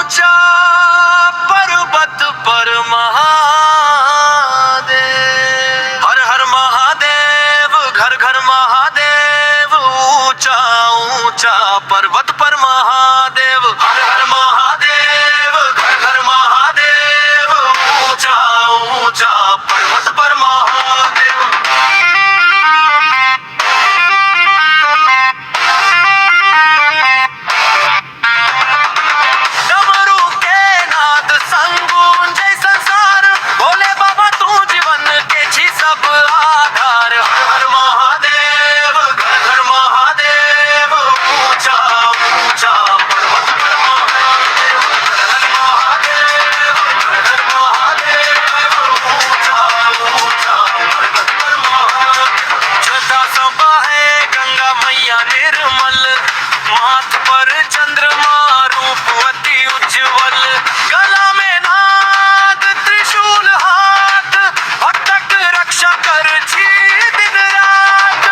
ऊंचा पर्वत पर महादेव, हर हर महादेव, घर घर महादेव, ऊंचा ऊंचा पर्वत पर महादेव, हर हर महादेव, घर घर महादेव, ऊंचा ऊंचा पर्वत पर महादेव। डमरू के नाद संगूंजे संसार, भोले बाबा तू जीवन के छी सब आधार, हर हर महादेव, घर घर महादेव, ऊंचा ऊंचा पर्वत पर महादेव, हर हर महादेव, घर घर महादेव, ऊंचा ऊंचा पर्वत पर महादेव। श्रद्धा सभा है गंगा मैया निर्मल, माथ पर चंद्रमा रूप अति उज्जवल, गला में नाग त्रिशूल हाथ, भक्तक रक्षा कर छी दिन रात,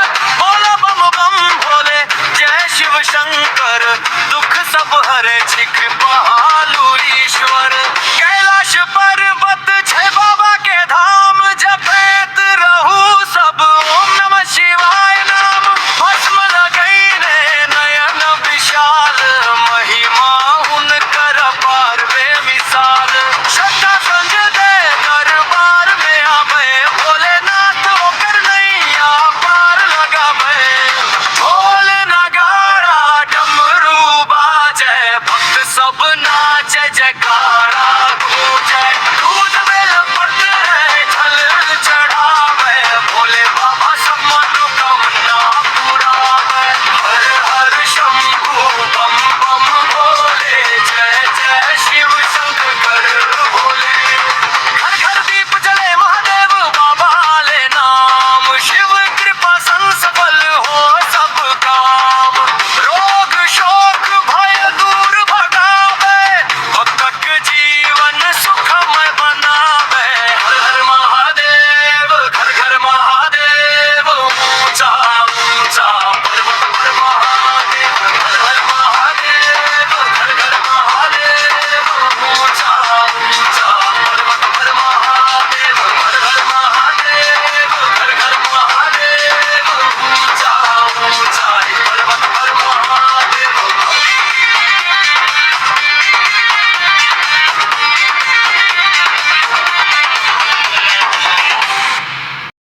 बोला बम बम भोले जय शिव शंकर, दुख सब हरे छी कृपालु ईश्वर, कैलाश पर्वत छे बाबा के धाम, जपैत रहू सब ओम नमः शिवाय नाम, भस्म लगैने नयन विशाल, महिमा उनकर पार बेमिसाल, श्रद्धा संग दे दरबार में आवे, भोलेनाथ ओकर नैया पार लगावे, ढोल नगाड़ा डमरू बाजे, भक्त सब नाचे जयकार